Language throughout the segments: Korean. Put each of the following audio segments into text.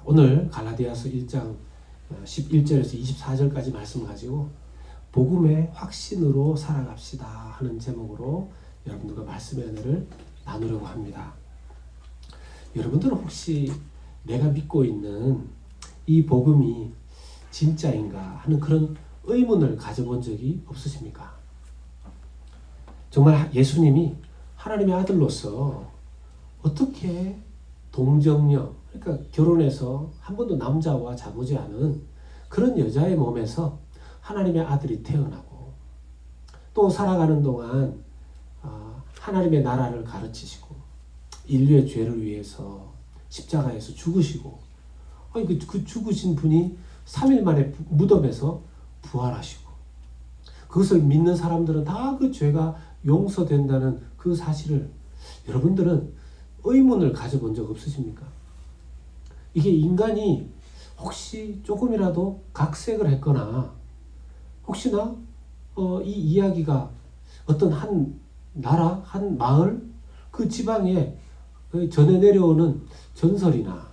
오늘 갈라디아서 1장 11절에서 24절까지 말씀 가지고 복음의 확신으로 살아갑시다 하는 제목으로 여러분들과 말씀의 은혜를 나누려고 합니다. 여러분들은 혹시 내가 믿고 있는 이 복음이 진짜인가 하는 그런 의문을 가져본 적이 없으십니까? 정말 예수님이 하나님의 아들로서 어떻게 동정녀, 그러니까 결혼해서 한 번도 남자와 자보지 않은 그런 여자의 몸에서 하나님의 아들이 태어나고 또 살아가는 동안 하나님의 나라를 가르치시고 인류의 죄를 위해서 십자가에서 죽으시고 그 죽으신 분이 3일 만에 무덤에서 부활하시고 그것을 믿는 사람들은 다 그 죄가 용서된다는 그 사실을 여러분들은 의문을 가져본 적 없으십니까? 이게 인간이 혹시 조금이라도 각색을 했거나 혹시나 이 이야기가 어떤 한 나라, 한 마을, 그 지방에 전해 내려오는 전설이나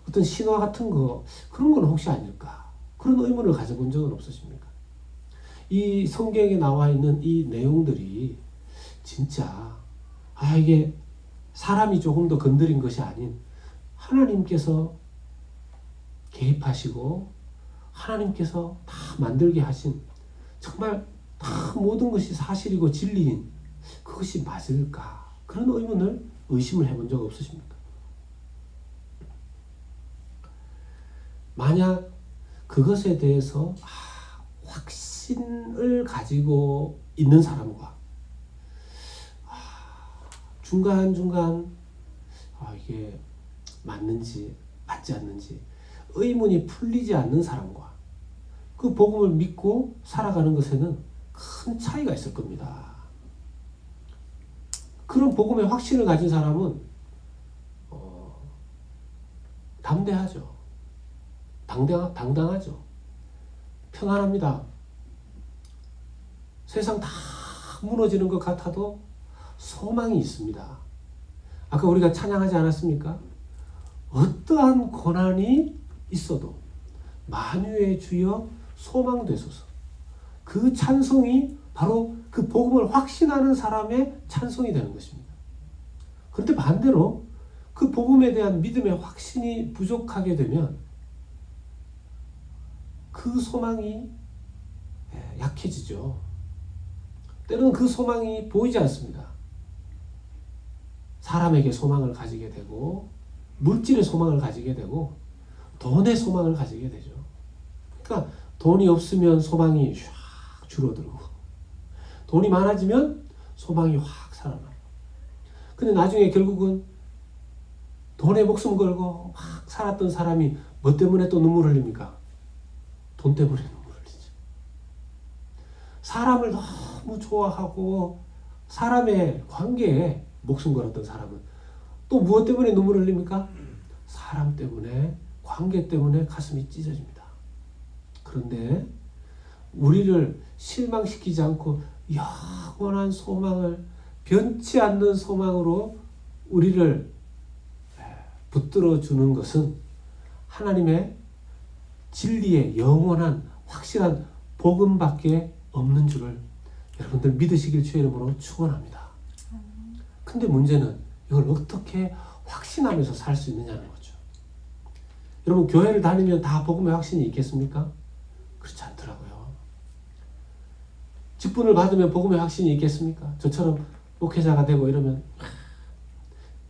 어떤 신화 같은 거 그런 건 혹시 아닐까? 그런 의문을 가져본 적은 없으십니까? 이 성경에 나와 있는 이 내용들이 진짜 이게 사람이 조금 더 건드린 것이 아닌 하나님께서 개입하시고 하나님께서 다 만들게 하신 정말 다 모든 것이 사실이고 진리인 그것이 맞을까? 그런 의문을 의심을 해본 적 없으십니까? 만약 그것에 대해서 확신을 가지고 있는 사람과 중간중간 이게 맞는지 맞지 않는지 의문이 풀리지 않는 사람과 그 복음을 믿고 살아가는 것에는 큰 차이가 있을 겁니다. 그런 복음의 확신을 가진 사람은 담대하죠. 당당하죠. 평안합니다. 세상 다 무너지는 것 같아도 소망이 있습니다. 아까 우리가 찬양하지 않았습니까? 어떠한 고난이 있어도 만유의 주여 소망되소서. 그 찬송이 바로 그 복음을 확신하는 사람의 찬송이 되는 것입니다. 그런데 반대로 그 복음에 대한 믿음의 확신이 부족하게 되면 그 소망이 약해지죠. 때로는 그 소망이 보이지 않습니다. 사람에게 소망을 가지게 되고 물질의 소망을 가지게 되고 돈의 소망을 가지게 되죠. 그러니까 돈이 없으면 소망이 샥 줄어들고 돈이 많아지면 소망이 확 살아나요. 근데 나중에 결국은 돈에 목숨 걸고 막 살았던 사람이 뭐 때문에 또 눈물 흘립니까? 돈 때문에 눈물 흘리죠. 사람을 너무 좋아하고 사람의 관계에 목숨 걸었던 사람은 또 무엇 때문에 눈물 흘립니까? 사람 때문에, 관계 때문에 가슴이 찢어집니다. 그런데 우리를 실망시키지 않고 영원한 소망을, 변치 않는 소망으로 우리를 붙들어 주는 것은 하나님의 진리의 영원한 확실한 복음밖에 없는 줄을 여러분들 믿으시길 주의 이름으로 축원합니다. 근데 문제는 이걸 어떻게 확신하면서 살 수 있느냐는 거죠. 여러분 교회를 다니면 다 복음의 확신이 있겠습니까? 그렇지 않더라고요. 직분을 받으면 복음의 확신이 있겠습니까? 저처럼 목회자가 되고 이러면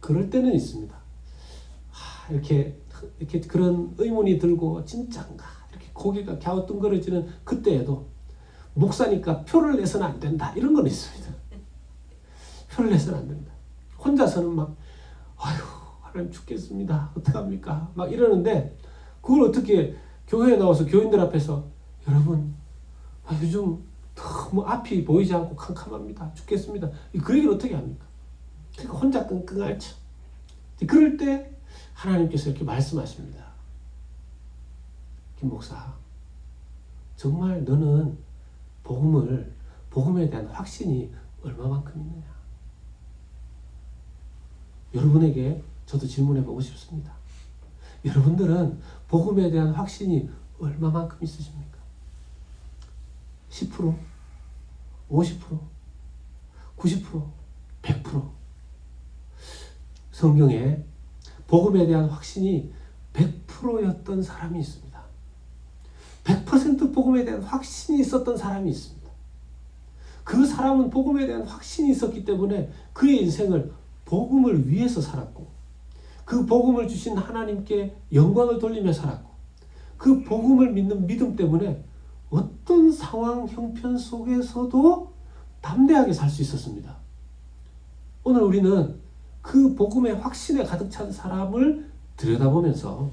그럴 때는 있습니다. 이렇게 그런 의문이 들고 진짜인가 이렇게 고개가 갸우뚱거려지는 그때에도 목사니까 표를 내서는 안 된다 이런 건 있습니다. 표를 내서는 안 된다. 혼자서는 막 하나님 죽겠습니다. 어떡합니까? 막 이러는데 그걸 어떻게 교회에 나와서 교인들 앞에서 여러분 요즘 너무 앞이 보이지 않고 캄캄합니다. 죽겠습니다. 그 얘기를 어떻게 합니까? 그러니까 혼자 끙끙 앓죠. 그럴 때 하나님께서 이렇게 말씀하십니다. 김 목사, 정말 너는 복음에 대한 확신이 얼마만큼 있느냐? 여러분에게 저도 질문해 보고 싶습니다. 여러분들은 복음에 대한 확신이 얼마만큼 있으십니까? 10%? 50%? 90%? 100%? 성경에 복음에 대한 확신이 100%였던 사람이 있습니다. 100% 복음에 대한 확신이 있었던 사람이 있습니다. 그 사람은 복음에 대한 확신이 있었기 때문에 그의 인생을 복음을 위해서 살았고, 그 복음을 주신 하나님께 영광을 돌리며 살았고, 그 복음을 믿는 믿음 때문에 어떤 상황 형편 속에서도 담대하게 살 수 있었습니다. 오늘 우리는 그 복음의 확신에 가득 찬 사람을 들여다보면서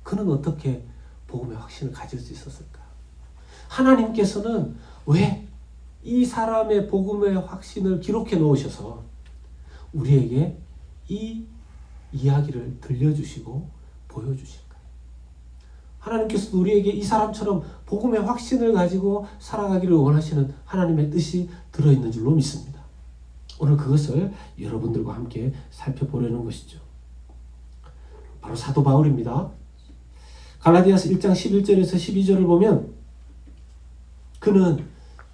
그는 어떻게 복음의 확신을 가질 수 있었을까? 하나님께서는 왜 이 사람의 복음의 확신을 기록해 놓으셔서 우리에게 이 이야기를 들려주시고 보여주실까요? 하나님께서도 우리에게 이 사람처럼 복음의 확신을 가지고 살아가기를 원하시는 하나님의 뜻이 들어있는 줄로 믿습니다. 오늘 그것을 여러분들과 함께 살펴보려는 것이죠. 바로 사도 바울입니다. 갈라디아서 1장 11절에서 12절을 보면 그는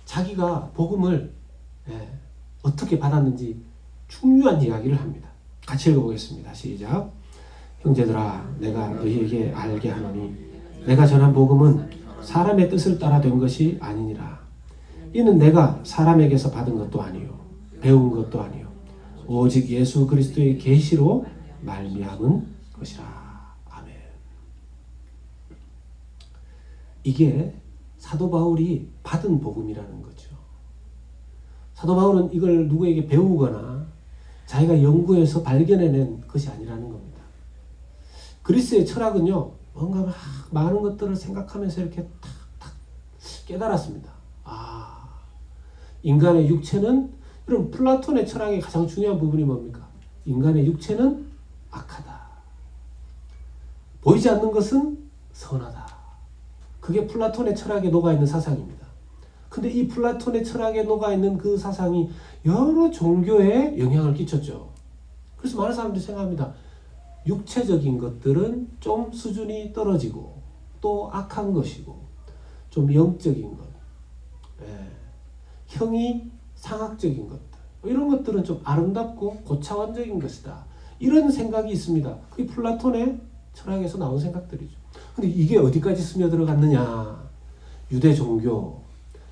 자기가 복음을 어떻게 받았는지 중요한 이야기를 합니다. 같이 읽어보겠습니다. 시작. 형제들아, 내가 너희에게 알게 하노니 내가 전한 복음은 사람의 뜻을 따라 된 것이 아니니라. 이는 내가 사람에게서 받은 것도 아니요 배운 것도 아니요 오직 예수 그리스도의 계시로 말미암은 것이라. 아멘. 이게 사도 바울이 받은 복음이라는 거죠. 사도 바울은 이걸 누구에게 배우거나 자기가 연구해서 발견해낸 것이 아니라는 겁니다. 그리스의 철학은요, 뭔가 막 많은 것들을 생각하면서 이렇게 탁탁 깨달았습니다. 인간의 육체는, 여러분 플라톤의 철학의 가장 중요한 부분이 뭡니까? 인간의 육체는 악하다. 보이지 않는 것은 선하다. 그게 플라톤의 철학에 녹아있는 사상입니다. 근데 이 플라톤의 철학에 녹아있는 그 사상이 여러 종교에 영향을 끼쳤죠. 그래서 많은 사람들이 생각합니다. 육체적인 것들은 좀 수준이 떨어지고 또 악한 것이고 좀 영적인 것, 형이 상학적인 것들, 이런 것들은 좀 아름답고 고차원적인 것이다. 이런 생각이 있습니다. 그게 플라톤의 철학에서 나온 생각들이죠. 근데 이게 어디까지 스며들어갔느냐? 유대 종교,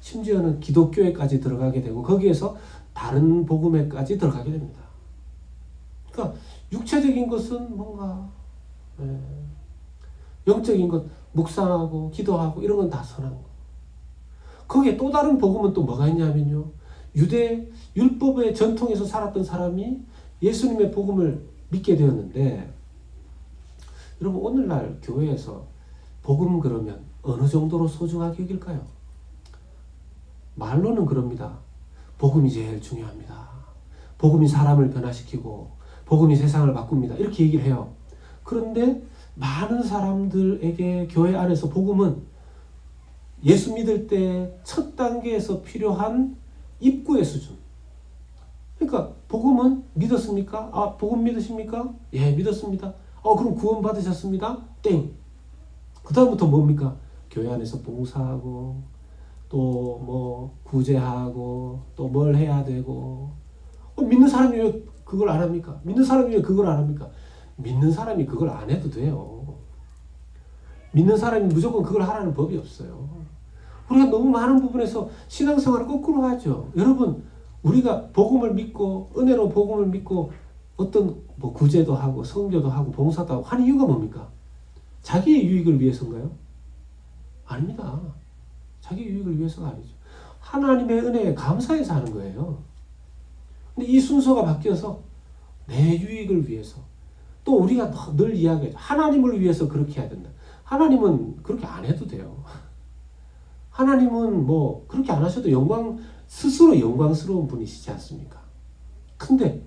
심지어는 기독교에까지 들어가게 되고 거기에서 다른 복음에까지 들어가게 됩니다. 그러니까 육체적인 것은 뭔가 영적인 것, 묵상하고 기도하고 이런 건 다 선한 거. 거기에 또 다른 복음은 또 뭐가 있냐면요, 유대 율법의 전통에서 살았던 사람이 예수님의 복음을 믿게 되었는데, 여러분 오늘날 교회에서 복음 그러면 어느 정도로 소중하게 여길까요? 말로는 그럽니다. 복음이 제일 중요합니다. 복음이 사람을 변화시키고 복음이 세상을 바꿉니다. 이렇게 얘기를 해요. 그런데 많은 사람들에게 교회 안에서 복음은 예수 믿을 때 첫 단계에서 필요한 입구의 수준. 그러니까 복음은 믿었습니까? 복음 믿으십니까? 예, 믿었습니다. 그럼 구원 받으셨습니다? 땡. 그 다음부터 뭡니까? 교회 안에서 봉사하고 또 뭐 구제하고 또 뭘 해야 되고. 믿는 사람이 왜 그걸 안 합니까? 믿는 사람이 왜 그걸 안 합니까? 믿는 사람이 그걸 안 해도 돼요. 믿는 사람이 무조건 그걸 하라는 법이 없어요. 우리가 너무 많은 부분에서 신앙생활을 거꾸로 하죠. 여러분, 우리가 복음을 믿고 은혜로 복음을 믿고 어떤 뭐 구제도 하고 성교도 하고 봉사도 하고 하는 이유가 뭡니까? 자기의 유익을 위해서인가요? 아닙니다. 자기 유익을 위해서가 아니죠. 하나님의 은혜에 감사해서 하는 거예요. 근데 이 순서가 바뀌어서 내 유익을 위해서, 또 우리가 늘 이야기하죠. 하나님을 위해서 그렇게 해야 된다. 하나님은 그렇게 안 해도 돼요. 하나님은 뭐 그렇게 안 하셔도 스스로 영광스러운 분이시지 않습니까? 근데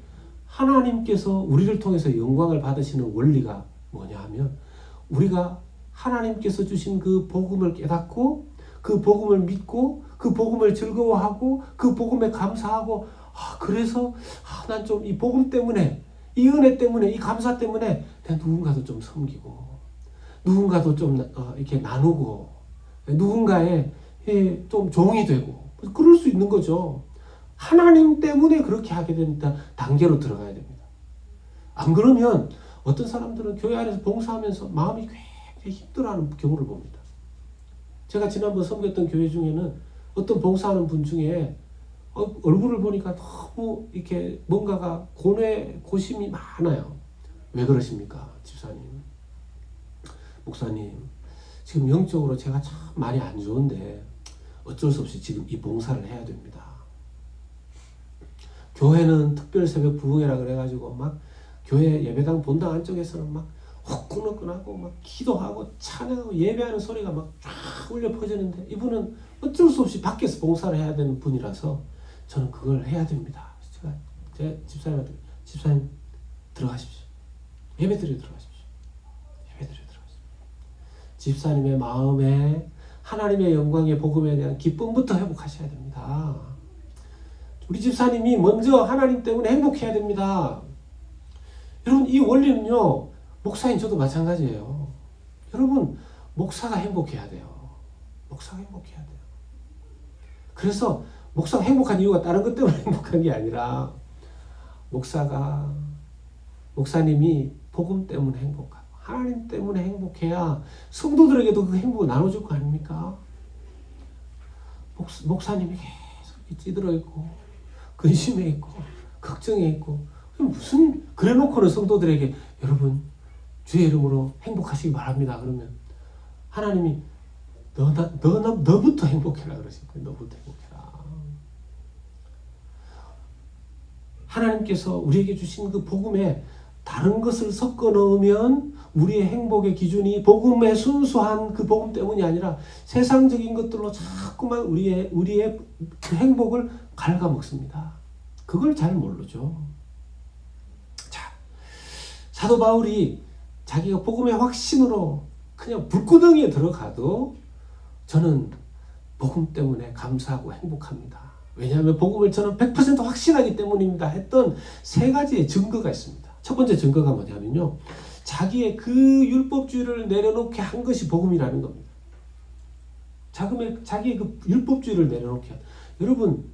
하나님께서 우리를 통해서 영광을 받으시는 원리가 뭐냐 하면, 우리가 하나님께서 주신 그 복음을 깨닫고 그 복음을 믿고 그 복음을 즐거워하고 그 복음에 감사하고, 그래서 난 좀 이 복음 때문에 이 은혜 때문에, 이 감사 때문에 내가 누군가도 좀 섬기고, 누군가도 좀 이렇게 나누고, 누군가의 좀 종이 되고, 그럴 수 있는 거죠. 하나님 때문에 그렇게 하게 됩니다. 단계로 들어가야 됩니다. 안 그러면 어떤 사람들은 교회 안에서 봉사하면서 마음이 굉장히 힘들어하는 경우를 봅니다. 제가 지난번 섬겼던 교회 중에는 어떤 봉사하는 분 중에 얼굴을 보니까 너무 이렇게 뭔가가 고심이 많아요. 왜 그러십니까, 집사님? 목사님, 지금 영적으로 제가 참 많이 안 좋은데 어쩔 수 없이 지금 이 봉사를 해야 됩니다. 교회는 특별 새벽 부흥회라 그래가지고 막 교회 예배당 본당 안쪽에서는 막 후끈후끈하고 막 기도하고 찬양하고 예배하는 소리가 막 쫙 울려 퍼지는데 이분은 어쩔 수 없이 밖에서 봉사를 해야 되는 분이라서 저는 그걸 해야 됩니다. 제가 제 집사님한테 집사님 들어가십시오. 예배드리러 들어가십시오. 예배드리러 들어가십시오. 집사님의 마음에 하나님의 영광의 복음에 대한 기쁨부터 회복하셔야 됩니다. 우리 집사님이 먼저 하나님 때문에 행복해야 됩니다. 여러분, 이 원리는요, 목사인 저도 마찬가지예요. 여러분, 목사가 행복해야 돼요. 목사가 행복해야 돼요. 그래서 목사가 행복한 이유가 다른 것 때문에 행복한 게 아니라 목사님이 복음 때문에 행복하고 하나님 때문에 행복해야 성도들에게도 그 행복을 나눠줄 거 아닙니까? 목사님이 계속 이렇게 찌들어 있고 근심해 있고 걱정해 있고 무슨 그래놓고는 성도들에게 여러분 주의 이름으로 행복하시기 바랍니다. 그러면 하나님이 너부터 행복해라 그러실 거예요. 너부터 행복해라. 하나님께서 우리에게 주신 그 복음에 다른 것을 섞어 넣으면 우리의 행복의 기준이 복음의 순수한 그 복음 때문이 아니라 세상적인 것들로 자꾸만 우리의 그 행복을 갉아먹습니다. 그걸 잘 모르죠. 자, 사도 바울이 자기가 복음의 확신으로 그냥 불구덩이에 들어가도 저는 복음 때문에 감사하고 행복합니다. 왜냐하면 복음을 저는 100% 확신하기 때문입니다. 했던 세 가지의 증거가 있습니다. 첫 번째 증거가 뭐냐면요. 자기의 그 율법주의를 내려놓게 한 것이 복음이라는 겁니다. 자기의 그 율법주의를 내려놓게 한. 여러분,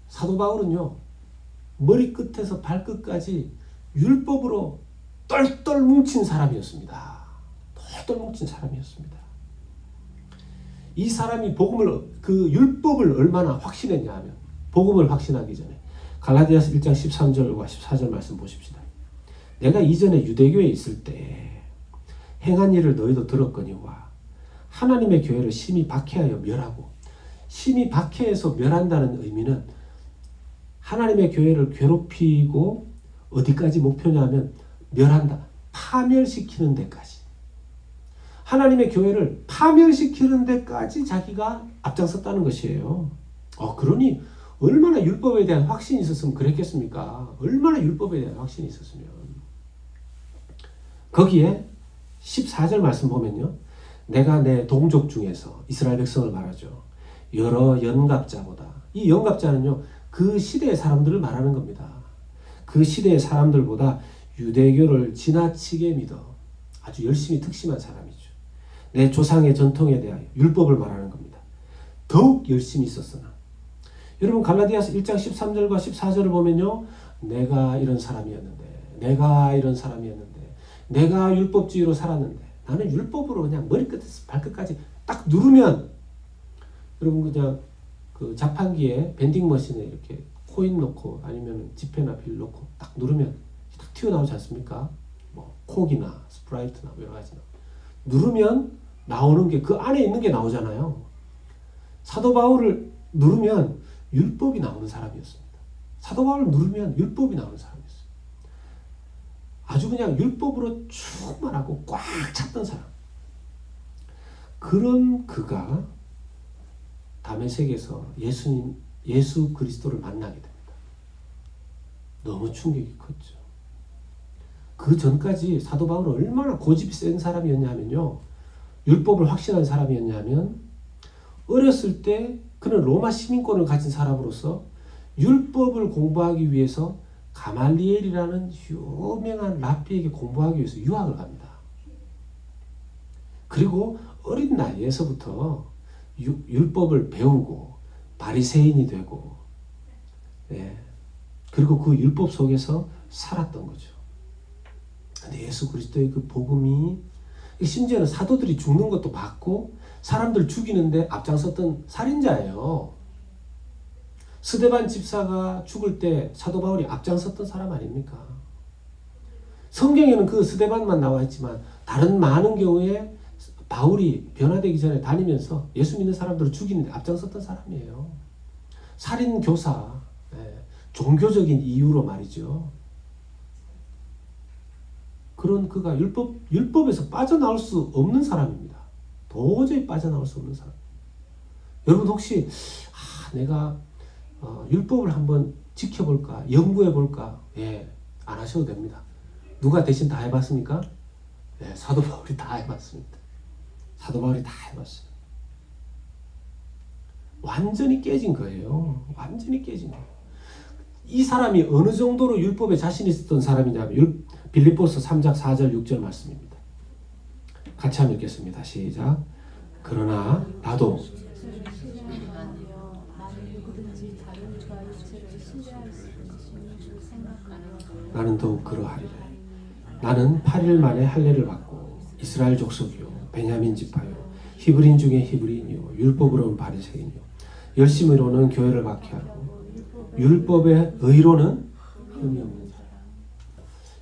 사도 바울은요. 머리끝에서 발끝까지 율법으로 똘똘 뭉친 사람이었습니다. 똘똘 뭉친 사람이었습니다. 이 사람이 그 율법을 얼마나 확신했냐 하면 복음을 확신하기 전에 갈라디아서 1장 13절과 14절 말씀 보십시다. 내가 이전에 유대교에 있을 때 행한 일을 너희도 들었거니와 하나님의 교회를 심히 박해하여 멸하고 심히 박해해서 멸한다는 의미는 하나님의 교회를 괴롭히고 어디까지 목표냐 하면 멸한다. 파멸시키는 데까지. 하나님의 교회를 파멸시키는 데까지 자기가 앞장섰다는 것이에요. 그러니 얼마나 율법에 대한 확신이 있었으면 그랬겠습니까? 얼마나 율법에 대한 확신이 있었으면. 거기에 14절 말씀 보면요. 내가 내 동족 중에서 이스라엘 백성을 말하죠. 여러 연갑자보다. 이 연갑자는요. 그 시대의 사람들을 말하는 겁니다. 그 시대의 사람들보다 유대교를 지나치게 믿어 아주 열심히 특심한 사람이죠. 내 조상의 전통에 대하여 율법을 말하는 겁니다. 더욱 열심히 있었으나 여러분 갈라디아서 1장 13절과 14절을 보면요. 내가 이런 사람이었는데 내가 율법주의로 살았는데 나는 율법으로 그냥 머리끝에서 발끝까지 딱 누르면 여러분 그냥 그 자판기에 밴딩 머신에 이렇게 코인 넣고 아니면 지폐나 빌 넣고 딱 누르면 딱 튀어나오지 않습니까? 뭐 콕이나 스프라이트나 여러 가지 누르면 나오는 게 그 안에 있는 게 나오잖아요. 사도 바울을 누르면 율법이 나오는 사람이었습니다. 사도 바울을 누르면 율법이 나오는 사람이었어요. 아주 그냥 율법으로 충만하고 꽉 찼던 사람. 그런 그가 다메섹에서 예수 그리스도를 만나게 됩니다. 너무 충격이 컸죠. 그 전까지 사도 바울은 얼마나 고집이 센 사람이었냐면요. 율법을 확신한 사람이었냐면 어렸을 때 그는 로마 시민권을 가진 사람으로서 율법을 공부하기 위해서 가말리엘이라는 유명한 랍비에게 공부하기 위해서 유학을 갑니다. 그리고 어린 나이에서부터 율법을 배우고 바리새인이 되고, 그리고 그 율법 속에서 살았던 거죠. 근데 예수 그리스도의 그 복음이, 심지어는 사도들이 죽는 것도 봤고 사람들 죽이는데 앞장섰던 살인자예요. 스데반 집사가 죽을 때 사도 바울이 앞장섰던 사람 아닙니까? 성경에는 그 스데반만 나와 있지만 다른 많은 경우에 바울이 변화되기 전에 다니면서 예수 믿는 사람들을 죽이는데 앞장섰던 사람이에요. 살인 교사, 종교적인 이유로 말이죠. 그런 그가 율법에서 빠져나올 수 없는 사람입니다. 도저히 빠져나올 수 없는 사람. 여러분 혹시 내가 율법을 한번 지켜볼까, 연구해볼까? 안 하셔도 됩니다. 누가 대신 다 해봤습니까? 사도 바울이 다 해봤습니다. 사도 바울이 다 해봤어요. 완전히 깨진 거예요. 완전히 깨진 거예요. 이 사람이 어느 정도로 율법에 자신 있었던 사람이냐면 빌립보서 3장 4절 6절 말씀입니다. 같이 한번 읽겠습니다. 시작. 그러나 나도 나는 더욱 그러하리라. 나는 8일 만에 할례를 받고 이스라엘 족속이요 베냐민 지파요 히브리인 중에 히브리인이요 율법으로는 바리새인이요 열심으로는 교회를 박해하고 율법의 의로는 흠이 없는 사람.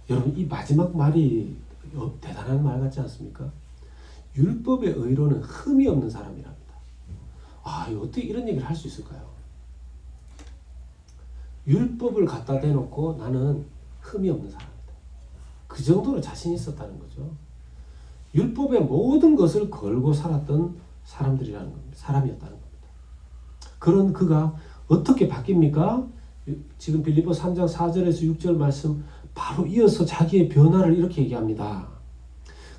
여러분 이 마지막 말이 대단한 말 같지 않습니까? 율법의 의로는 흠이 없는 사람이랍니다. 어떻게 이런 얘기를 할 수 있을까요? 율법을 갖다 대놓고 나는 흠이 없는 사람이다. 그 정도로 자신 있었다는 거죠. 율법의 모든 것을 걸고 살았던 사람들이라는 겁니다. 사람이었다는 겁니다. 그런 그가 어떻게 바뀝니까? 지금 빌립보 3장 4절에서 6절 말씀 바로 이어서 자기의 변화를 이렇게 얘기합니다.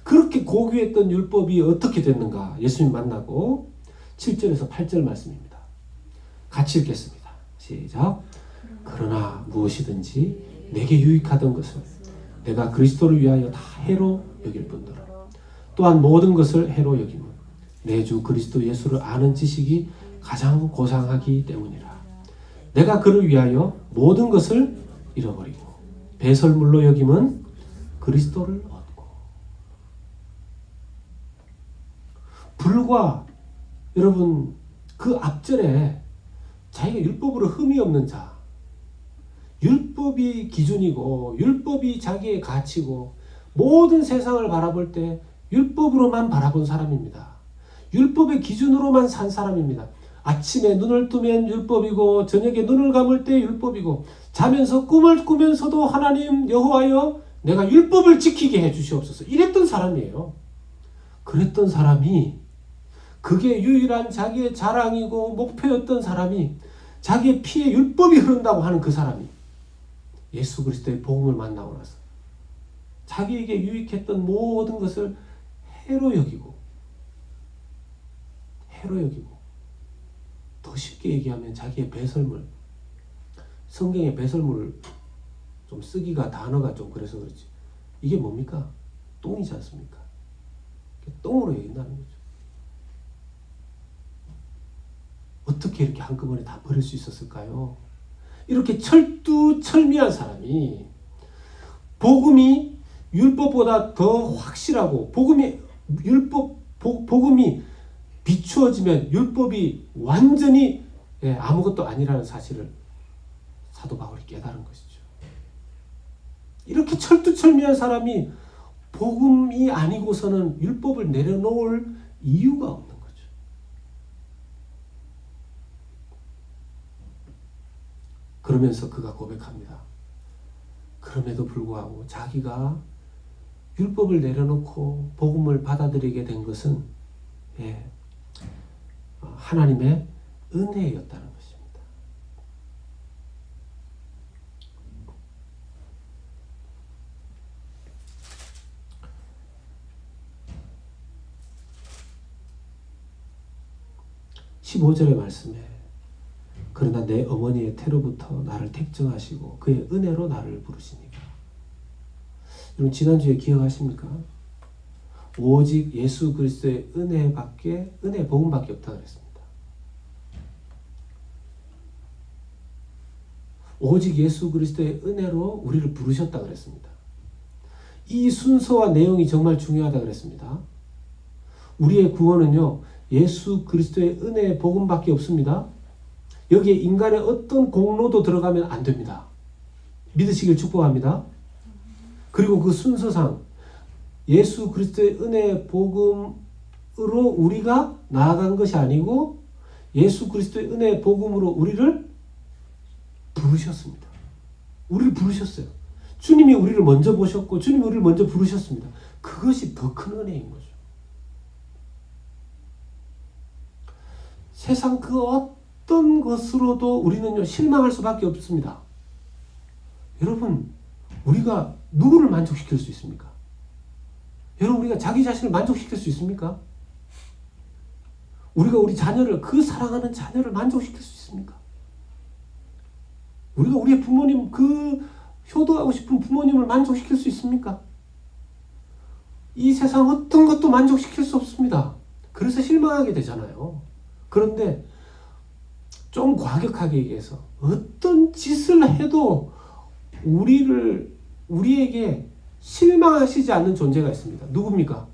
그렇게 고귀했던 율법이 어떻게 됐는가? 예수님 만나고 7절에서 8절 말씀입니다. 같이 읽겠습니다. 시작. 그러나 무엇이든지 내게 유익하던 것을 내가 그리스도를 위하여 다 해로 여길 뿐더러 또한 모든 것을 해로 여김은 내 주 그리스도 예수를 아는 지식이 가장 고상하기 때문이라. 내가 그를 위하여 모든 것을 잃어버리고 배설물로 여김은 그리스도를 얻고. 불과 여러분 그 앞절에 자기가 율법으로 흠이 없는 자, 율법이 기준이고 율법이 자기의 가치고 모든 세상을 바라볼 때 율법으로만 바라본 사람입니다. 율법의 기준으로만 산 사람입니다. 아침에 눈을 뜨면 율법이고 저녁에 눈을 감을 때 율법이고 자면서 꿈을 꾸면서도 하나님 여호와여 내가 율법을 지키게 해주시옵소서 이랬던 사람이에요. 그랬던 사람이 그게 유일한 자기의 자랑이고 목표였던 사람이 자기의 피에 율법이 흐른다고 하는 그 사람이 예수 그리스도의 복음을 만나고 나서 자기에게 유익했던 모든 것을 해로 여기고 더 쉽게 얘기하면 자기의 배설물, 성경의 배설물을 좀 쓰기가 단어가 좀 그래서 그렇지 이게 뭡니까? 똥이지 않습니까? 똥으로 여긴다는 거죠. 어떻게 이렇게 한꺼번에 다 버릴 수 있었을까요? 이렇게 철두철미한 사람이 복음이 율법보다 더 확실하고 복음이 비추어지면 율법이 완전히 아무것도 아니라는 사실을 사도 바울이 깨달은 것이죠. 이렇게 철두철미한 사람이 복음이 아니고서는 율법을 내려놓을 이유가 없는 거죠. 그러면서 그가 고백합니다. 그럼에도 불구하고 자기가 율법을 내려놓고 복음을 받아들이게 된 것은 하나님의 은혜였다는 것입니다. (15절의) 말씀에 그러나 내 어머니의 태로부터 나를 택정하시고 그의 은혜로 나를 부르시니까. 여러분 지난주에 기억하십니까? 오직 예수 그리스도의 은혜 복음밖에 없다 그랬습니다. 오직 예수 그리스도의 은혜로 우리를 부르셨다 그랬습니다. 이 순서와 내용이 정말 중요하다 그랬습니다. 우리의 구원은요, 예수 그리스도의 은혜의 복음밖에 없습니다. 여기에 인간의 어떤 공로도 들어가면 안 됩니다. 믿으시길 축복합니다. 그리고 그 순서상 예수 그리스도의 은혜의 복음으로 우리가 나아간 것이 아니고 예수 그리스도의 은혜의 복음으로 우리를 부르셨습니다. 우리를 부르셨어요. 주님이 우리를 먼저 보셨고 주님이 우리를 먼저 부르셨습니다. 그것이 더 큰 은혜인 거죠. 세상 그 어떤 것으로도 우리는요 실망할 수밖에 없습니다. 여러분, 우리가 누구를 만족시킬 수 있습니까? 여러분, 우리가 자기 자신을 만족시킬 수 있습니까? 우리가 우리 자녀를, 그 사랑하는 자녀를 만족시킬 수 있습니까? 우리가 우리의 부모님, 그 효도하고 싶은 부모님을 만족시킬 수 있습니까? 이 세상 어떤 것도 만족시킬 수 없습니다. 그래서 실망하게 되잖아요. 그런데 좀 과격하게 얘기해서 어떤 짓을 해도 우리에게 실망하시지 않는 존재가 있습니다. 누굽니까?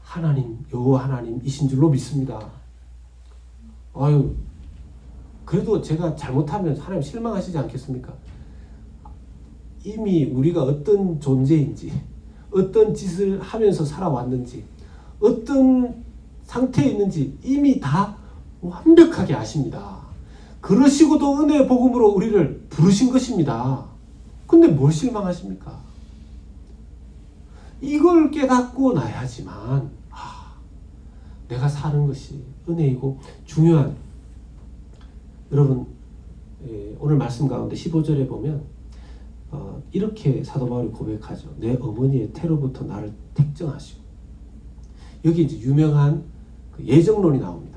하나님, 여호와 하나님이신 줄로 믿습니다. 아유, 그래도 제가 잘못하면 하나님 실망하시지 않겠습니까? 이미 우리가 어떤 존재인지, 어떤 짓을 하면서 살아왔는지, 어떤 상태에 있는지 이미 다 완벽하게 아십니다. 그러시고도 은혜의 복음으로 우리를 부르신 것입니다. 근데 뭘 실망하십니까? 이걸 깨닫고 나야지만 내가 사는 것이 은혜이고 중요한, 여러분 오늘 말씀 가운데 15절에 보면 이렇게 사도 바울이 고백하죠. 내 어머니의 태로부터 나를 택정하시고. 여기 이제 유명한 그 예정론이 나옵니다.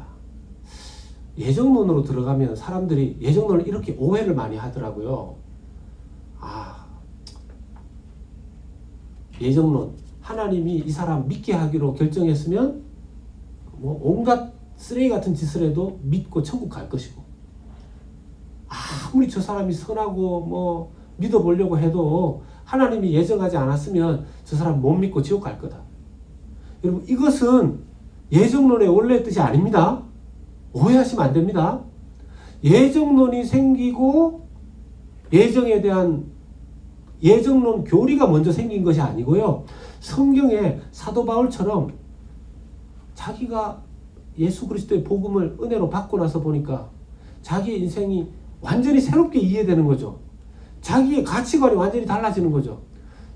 예정론으로 들어가면 사람들이 예정론을 이렇게 오해를 많이 하더라고요. 예정론, 하나님이 이 사람 믿게 하기로 결정했으면 뭐 온갖 쓰레기 같은 짓을 해도 믿고 천국 갈 것이고, 아무리 저 사람이 선하고 뭐 믿어보려고 해도 하나님이 예정하지 않았으면 저 사람 못 믿고 지옥 갈 거다. 여러분, 이것은 예정론의 원래의 뜻이 아닙니다. 오해하시면 안 됩니다. 예정론이 생기고 예정에 대한 예정론 교리가 먼저 생긴 것이 아니고요. 성경에 사도 바울처럼 자기가 예수 그리스도의 복음을 은혜로 받고 나서 보니까 자기의 인생이 완전히 새롭게 이해되는 거죠. 자기의 가치관이 완전히 달라지는 거죠.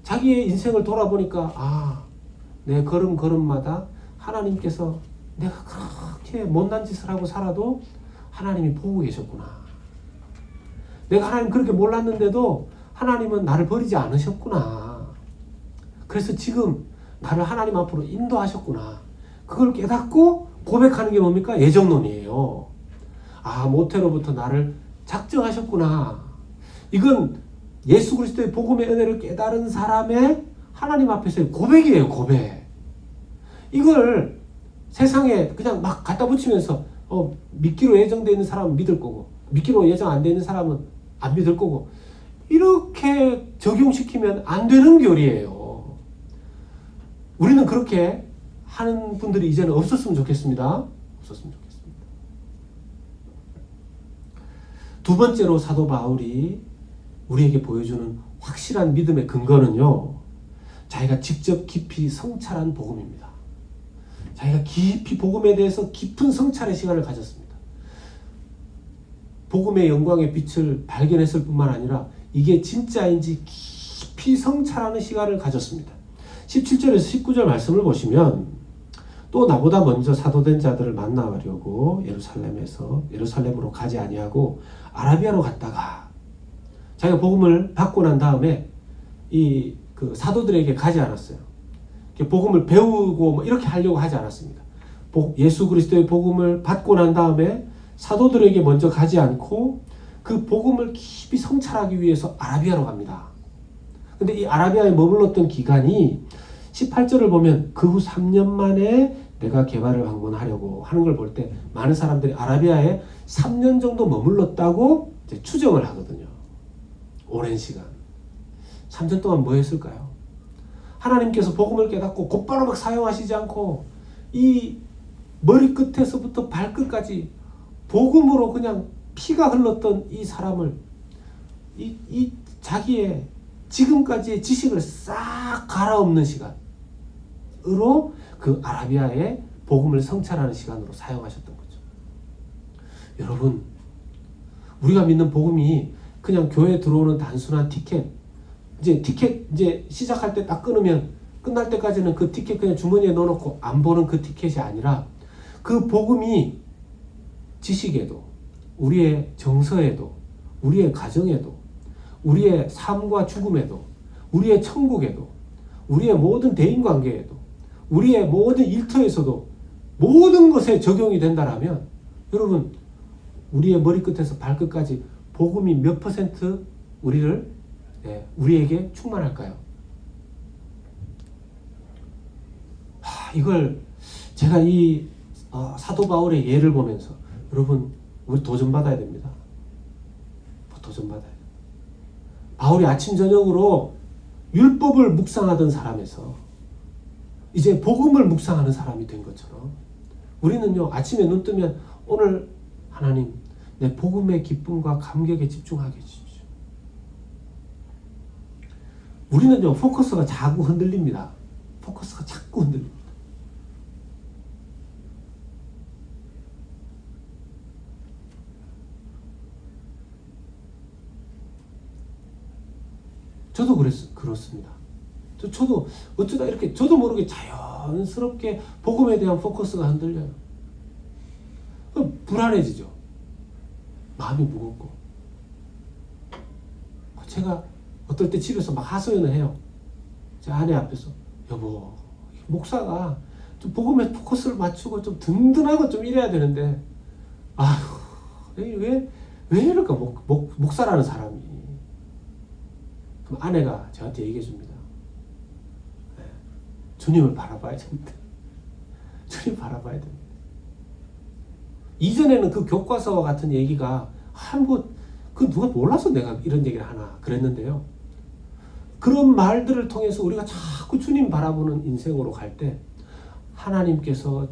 자기의 인생을 돌아보니까 내 걸음걸음마다 하나님께서 내가 그렇게 못난 짓을 하고 살아도 하나님이 보고 계셨구나. 내가 하나님 그렇게 몰랐는데도 하나님은 나를 버리지 않으셨구나. 그래서 지금 나를 하나님 앞으로 인도하셨구나. 그걸 깨닫고 고백하는 게 뭡니까? 예정론이에요. 모태로부터 나를 작정하셨구나. 이건 예수 그리스도의 복음의 은혜를 깨달은 사람의 하나님 앞에서의 고백이에요. 고백. 이걸 세상에 그냥 막 갖다 붙이면서 믿기로 예정되어 있는 사람은 믿을 거고 믿기로 예정 안 되어 있는 사람은 안 믿을 거고, 이렇게 적용시키면 안 되는 교리예요. 우리는 그렇게 하는 분들이 이제는 없었으면 좋겠습니다. 없었으면 좋겠습니다. 두 번째로 사도 바울이 우리에게 보여주는 확실한 믿음의 근거는요, 자기가 직접 깊이 성찰한 복음입니다. 자기가 깊이 복음에 대해서 깊은 성찰의 시간을 가졌습니다. 복음의 영광의 빛을 발견했을 뿐만 아니라 이게 진짜인지 깊이 성찰하는 시간을 가졌습니다. 17절에서 19절 말씀을 보시면, 또 나보다 먼저 사도된 자들을 만나려고 예루살렘으로 가지 아니하고 아라비아로 갔다가, 자기가 복음을 받고 난 다음에 그 사도들에게 가지 않았어요. 복음을 배우고 뭐 이렇게 하려고 하지 않았습니다. 예수 그리스도의 복음을 받고 난 다음에 사도들에게 먼저 가지 않고 그 복음을 깊이 성찰하기 위해서 아라비아로 갑니다. 근데 이 아라비아에 머물렀던 기간이 18절을 보면 그 후 3년 만에 내가 개발을 방문하려고 하는 걸 볼 때 많은 사람들이 아라비아에 3년 정도 머물렀다고 이제 추정을 하거든요. 오랜 시간. 3년 동안 뭐 했을까요? 하나님께서 복음을 깨닫고 곧바로 막 사용하시지 않고 이 머리끝에서부터 발끝까지 복음으로 그냥 피가 흘렀던 이 사람을 이 자기의 지금까지의 지식을 싹 갈아엎는 시간으로 그 아라비아의 복음을 성찰하는 시간으로 사용하셨던 거죠. 여러분, 우리가 믿는 복음이 그냥 교회에 들어오는 단순한 티켓, 이제 시작할 때 딱 끊으면 끝날 때까지는 그 티켓 그냥 주머니에 넣어놓고 안 보는 그 티켓이 아니라 그 복음이 지식에도, 우리의 정서에도, 우리의 가정에도, 우리의 삶과 죽음에도, 우리의 천국에도, 우리의 모든 대인관계에도, 우리의 모든 일터에서도 모든 것에 적용이 된다라면 여러분, 우리의 머리끝에서 발끝까지 복음이 몇 퍼센트 우리에게 충만할까요? 이걸 제가 이 사도 바울의 예를 보면서 여러분, 우리 도전받아야 됩니다. 도전받아야 돼요. 바울이 아침 저녁으로 율법을 묵상하던 사람에서 이제 복음을 묵상하는 사람이 된 것처럼 우리는요, 아침에 눈 뜨면 오늘 하나님 내 복음의 기쁨과 감격에 집중하게 해주십시오. 우리는요, 포커스가 자꾸 흔들립니다. 포커스가 자꾸 흔들립니다. 저도 그렇습니다. 저도 어쩌다 이렇게 저도 모르게 자연스럽게 복음에 대한 포커스가 흔들려요. 불안해지죠. 마음이 무겁고. 제가 어떨 때 집에서 막 하소연을 해요. 제 아내 앞에서. 여보, 목사가 좀 복음에 포커스를 맞추고 좀 든든하고 좀 이래야 되는데 아휴, 왜 이럴까 목사라는 사람이. 그럼 아내가 저한테 얘기해 줍니다. 주님을 바라봐야 됩니다. 주님 바라봐야 됩니다. 이전에는 그 교과서와 같은 얘기가 그 누가 몰라서 내가 이런 얘기를 하나 그랬는데요. 그런 말들을 통해서 우리가 자꾸 주님 바라보는 인생으로 갈 때 하나님께서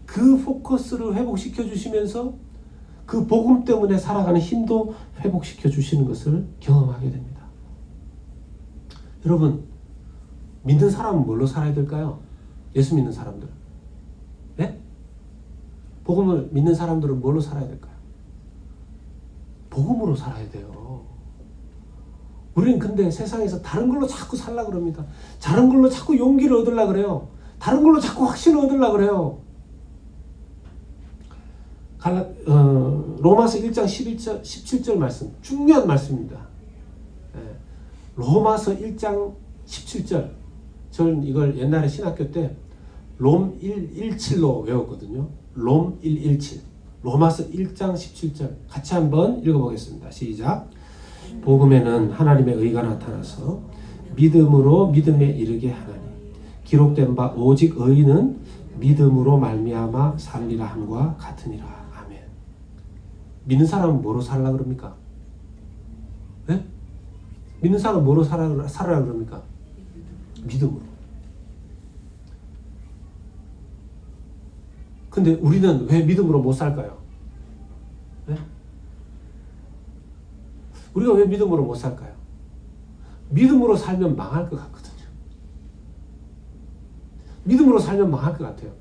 그 포커스를 회복시켜 주시면서 그 복음 때문에 살아가는 힘도 회복시켜 주시는 것을 경험하게 됩니다. 여러분, 믿는 사람은 뭘로 살아야 될까요? 예수 믿는 사람들. 네? 복음을 믿는 사람들은 뭘로 살아야 될까요? 복음으로 살아야 돼요. 우리는 근데 세상에서 다른 걸로 자꾸 살려고 그럽니다. 다른 걸로 자꾸 용기를 얻으려고 그래요. 다른 걸로 자꾸 확신을 얻으려고 그래요. 로마서 1장 17절 말씀, 중요한 말씀입니다. 로마서 1장 17절. 저는 이걸 옛날에 신학교 때 롬 117로 외웠거든요. 롬 117. 로마서 1장 17절. 같이 한번 읽어보겠습니다. 시작. 복음에는 하나님의 의가 나타나서 믿음으로 믿음에 이르게 하나니 기록된 바 오직 의인은 믿음으로 말미암아 살리라 함과 같으니라. 아멘. 믿는 사람은 뭐로 살라 그럽니까? 네? 믿는 사람은 뭐로 살아라 그럽니까? 믿음으로. 근데 우리는 왜 믿음으로 못 살까요? 네? 우리가 왜 믿음으로 못 살까요? 믿음으로 살면 망할 것 같거든요. 믿음으로 살면 망할 것 같아요.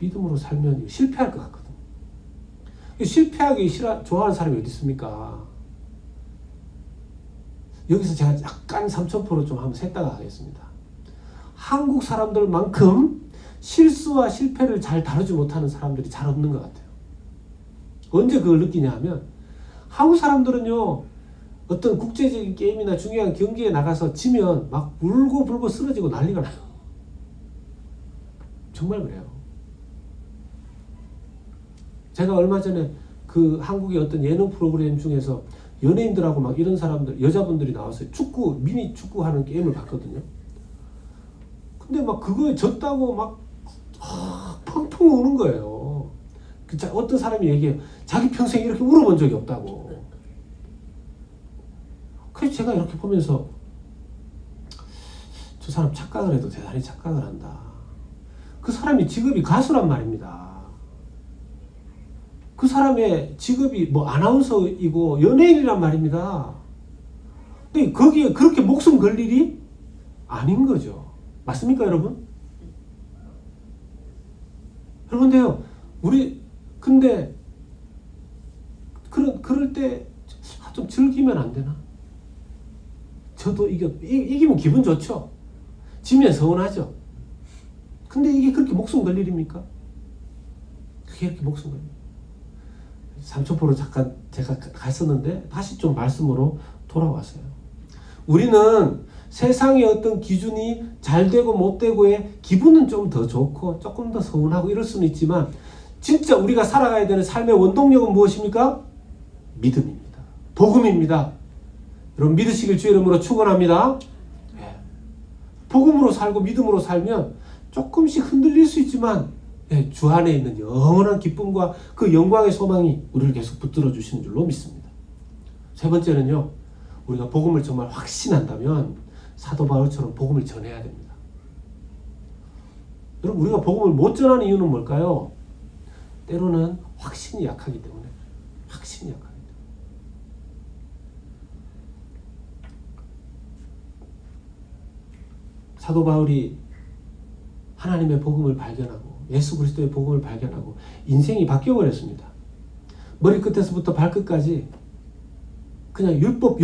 믿음으로 살면 실패할 것 같거든요. 실패하기 좋아하는 사람이 어디 있습니까? 여기서 제가 약간 삼천포로 좀 한번 샜다가 하겠습니다. 한국 사람들만큼 실수와 실패를 잘 다루지 못하는 사람들이 잘 없는 것 같아요. 언제 그걸 느끼냐 하면 한국 사람들은요, 어떤 국제적인 게임이나 중요한 경기에 나가서 지면 막 울고 불고 쓰러지고 난리가 나요. 정말 그래요. 제가 얼마 전에 그 한국의 어떤 예능 프로그램 중에서 연예인들하고 막 이런 사람들, 여자분들이 나왔어요. 축구, 미니 축구 하는 게임을 봤거든요. 근데 막 그거에 졌다고 막 펑펑 우는 거예요. 어떤 사람이 얘기해요. 자기 평생 이렇게 울어본 적이 없다고. 그래서 제가 이렇게 보면서 저 사람 착각을 해도 대단히 착각을 한다. 그 사람이 직업이 가수란 말입니다. 그 사람의 직업이 뭐 아나운서이고 연예인이란 말입니다. 근데 거기에 그렇게 목숨 걸 일이 아닌 거죠. 맞습니까, 여러분? 여러분데요, 근데 그럴 때 좀 즐기면 안 되나? 저도 이기면 기분 좋죠. 지면 서운하죠. 근데 이게 그렇게 목숨 걸 일입니까? 그게 이렇게 목숨 걸 일. 삼천포로 잠깐 제가 갔었는데 다시 좀 말씀으로 돌아왔어요. 우리는 세상의 어떤 기준이 잘 되고 못 되고에 기분은 좀 더 좋고 조금 더 서운하고 이럴 수는 있지만 진짜 우리가 살아가야 되는 삶의 원동력은 무엇입니까? 믿음입니다. 복음입니다. 여러분 믿으시길 주의 이름으로 축원합니다. 복음으로 살고 믿음으로 살면 조금씩 흔들릴 수 있지만 주 안에 있는 영원한 기쁨과 그 영광의 소망이 우리를 계속 붙들어 주시는 줄로 믿습니다. 세 번째는요, 우리가 복음을 정말 확신한다면 사도 바울처럼 복음을 전해야 됩니다. 여러분 우리가 복음을 못 전하는 이유는 뭘까요? 때로는 확신이 약하기 때문에. 확신이 약하기 때문에. 사도 바울이 하나님의 복음을 발견하고 예수 그리스도의 복음을 발견하고 인생이 바뀌어버렸습니다. 머리끝에서부터 발끝까지 그냥 율법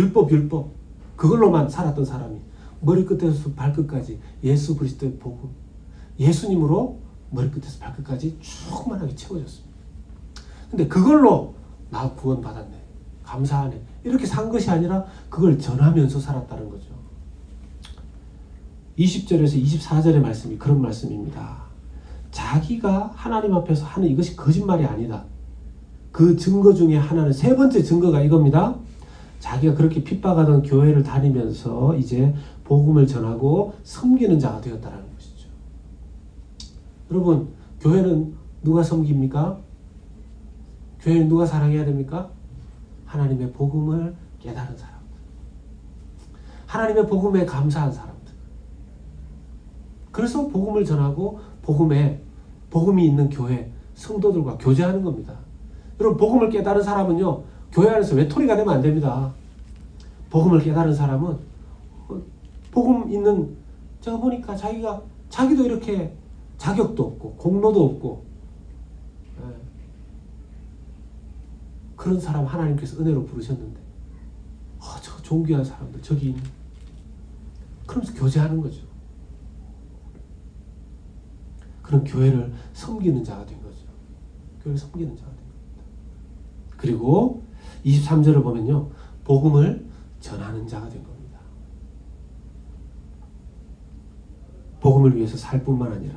그걸로만 살았던 사람이 머리끝에서 발끝까지 예수 그리스도의 복음, 예수님으로 머리끝에서 발끝까지 충만하게 채워졌습니다. 근데 그걸로 나 구원받았네, 감사하네 이렇게 산 것이 아니라 그걸 전하면서 살았다는 거죠. 20절에서 24절의 말씀이 그런 말씀입니다. 자기가 하나님 앞에서 하는 이것이 거짓말이 아니다. 그 증거 중에 하나는 세 번째 증거가 이겁니다. 자기가 그렇게 핍박하던 교회를 다니면서 이제 복음을 전하고 섬기는 자가 되었다는 것이죠. 여러분, 교회는 누가 섬깁니까? 교회는 누가 사랑해야 됩니까? 하나님의 복음을 깨달은 사람들. 하나님의 복음에 감사한 사람들. 그래서 복음을 전하고 복음이 있는 교회 성도들과 교제하는 겁니다. 여러분 복음을 깨달은 사람은요 교회 안에서 외톨이가 되면 안 됩니다. 복음을 깨달은 사람은 복음 있는 제가 보니까 자기도 이렇게 자격도 없고 공로도 없고 그런 사람 하나님께서 은혜로 부르셨는데 저 존귀한 사람들 저기 있는 그러면서 교제하는 거죠. 그런 교회를 섬기는 자가 된 거죠. 교회를 섬기는 자가 된 겁니다. 그리고 23절을 보면요. 복음을 전하는 자가 된 겁니다. 복음을 위해서 살 뿐만 아니라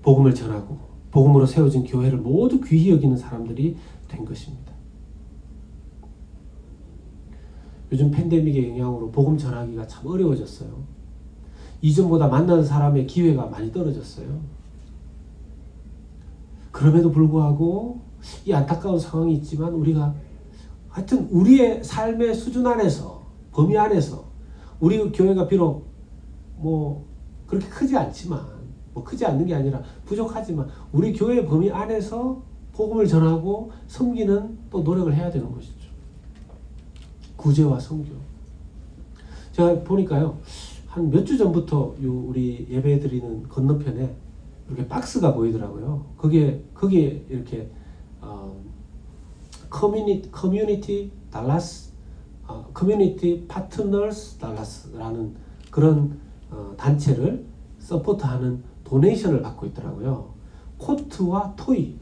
복음을 전하고 복음으로 세워진 교회를 모두 귀히 여기는 사람들이 된 것입니다. 요즘 팬데믹의 영향으로 복음 전하기가 참 어려워졌어요. 이전보다 만나는 사람의 기회가 많이 떨어졌어요. 그럼에도 불구하고 이 안타까운 상황이 있지만 우리가 하여튼 우리의 삶의 수준 안에서 범위 안에서 우리 교회가 비록 뭐 그렇게 크지 않지만 뭐 크지 않는 게 아니라 부족하지만 우리 교회 범위 안에서 복음을 전하고 섬기는 또 노력을 해야 되는 것이죠. 구제와 선교. 제가 보니까요. 한 몇 주 전부터 우리 예배 드리는 건너편에 이렇게 박스가 보이더라고요. 거기에 이렇게 커뮤니티 달라스, 커뮤니티 파트너스 달라스라는 그런 단체를 서포트하는 도네이션을 받고 있더라고요. 코트와 토이,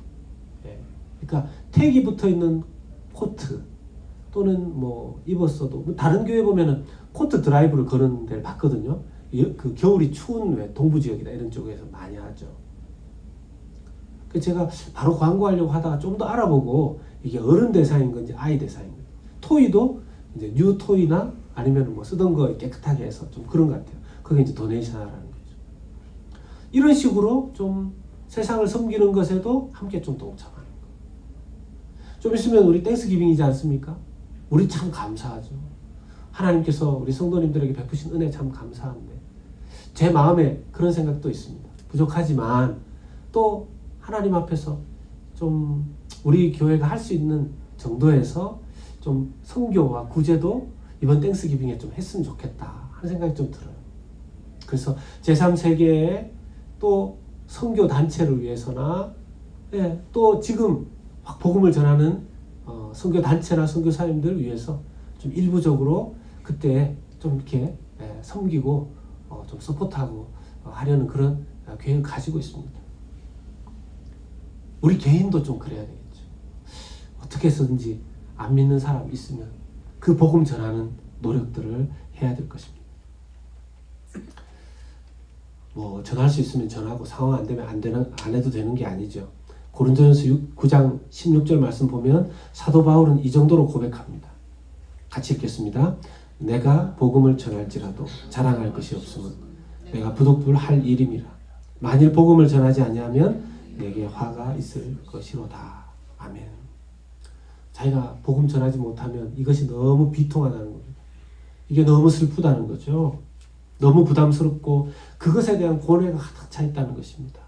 그러니까 택이 붙어 있는 코트 또는 뭐 입었어도 다른 교회 보면은 코트 드라이브를 거는 데를 봤거든요. 그 겨울이 추운 왜 동부 지역이나 이런 쪽에서 많이 하죠. 그 제가 바로 광고하려고 하다가 좀 더 알아보고 이게 어른 대상인 건지 아이 대상인 건지. 토이도 이제 뉴 토이나 아니면 뭐 쓰던 거 깨끗하게 해서 좀 그런 것 같아요. 그게 이제 도네이션하라는 거죠. 이런 식으로 좀 세상을 섬기는 것에도 함께 좀 동참하는 거. 좀 있으면 우리 땡스기빙이지 않습니까? 우리 참 감사하죠. 하나님께서 우리 성도님들에게 베푸신 은혜 참 감사한데 제 마음에 그런 생각도 있습니다. 부족하지만 또 하나님 앞에서 좀 우리 교회가 할 수 있는 정도에서 좀 선교와 구제도 이번 땡스기빙에 좀 했으면 좋겠다 하는 생각이 좀 들어요. 그래서 제3세계의 또 선교 단체를 위해서나 또 지금 확 복음을 전하는 선교 단체나 선교사님들 위해서 좀 일부적으로 그때 좀 이렇게 섬기고 좀 서포트하고 하려는 그런 계획을 가지고 있습니다. 우리 개인도 좀 그래야 되겠죠. 어떻게 해서든지 안 믿는 사람 있으면 그 복음 전하는 노력들을 해야 될 것입니다. 뭐 전할 수 있으면 전하고 상황 안 되면 안 해도 되는 게 아니죠. 고린도전서 9장 16절 말씀 보면 사도 바울은 이 정도로 고백합니다. 같이 읽겠습니다. 내가 복음을 전할지라도 자랑할 것이 없으면 내가 부득불할 일임이라. 만일 복음을 전하지 아니하면 내게 화가 있을 것이로다. 아멘. 자기가 복음 전하지 못하면 이것이 너무 비통하다는 겁니다. 이게 너무 슬프다는 거죠. 너무 부담스럽고 그것에 대한 고뇌가 가득 차 있다는 것입니다.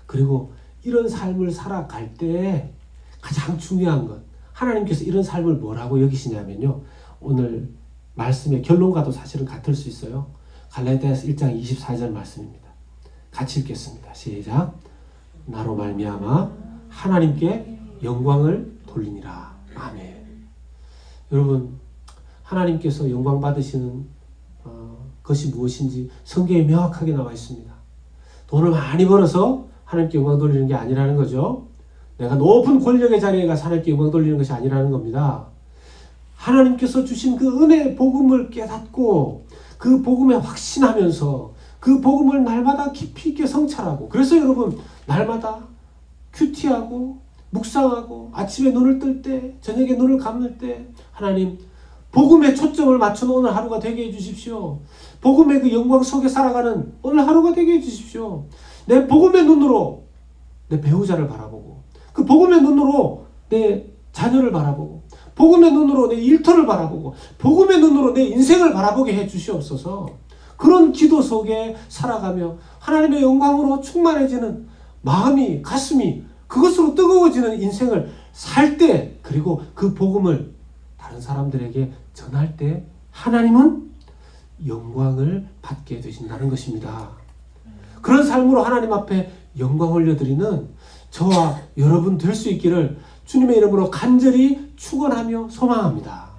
그리고 이런 삶을 살아갈 때 가장 중요한 것, 하나님께서 이런 삶을 뭐라고 여기시냐면요. 오늘 말씀의 결론과도 사실은 같을 수 있어요. 갈라디아서 1장 24절 말씀입니다. 같이 읽겠습니다. 시작. 나로 말미암아 하나님께 영광을 돌리니라. 아멘. 여러분, 하나님께서 영광 받으시는 것이 무엇인지 성경에 명확하게 나와 있습니다. 돈을 많이 벌어서 하나님께 영광 돌리는 게 아니라는 거죠. 내가 높은 권력의 자리에 가서 하나님께 영광 돌리는 것이 아니라는 겁니다. 하나님께서 주신 그 은혜의 복음을 깨닫고 그 복음에 확신하면서 그 복음을 날마다 깊이 있게 성찰하고, 그래서 여러분 날마다 큐티하고 묵상하고 아침에 눈을 뜰 때 저녁에 눈을 감을 때 하나님 복음에 초점을 맞춘 오늘 하루가 되게 해주십시오. 복음의 그 영광 속에 살아가는 오늘 하루가 되게 해주십시오. 내 복음의 눈으로 내 배우자를 바라보고, 그 복음의 눈으로 내 자녀를 바라보고, 복음의 눈으로 내 일터를 바라보고, 복음의 눈으로 내 인생을 바라보게 해주시옵소서. 그런 기도 속에 살아가며 하나님의 영광으로 충만해지는 마음이, 가슴이 그것으로 뜨거워지는 인생을 살 때, 그리고 그 복음을 다른 사람들에게 전할 때 하나님은 영광을 받게 되신다는 것입니다. 그런 삶으로 하나님 앞에 영광 올려드리는 저와 여러분 될 수 있기를 주님의 이름으로 간절히 축원하며 소망합니다.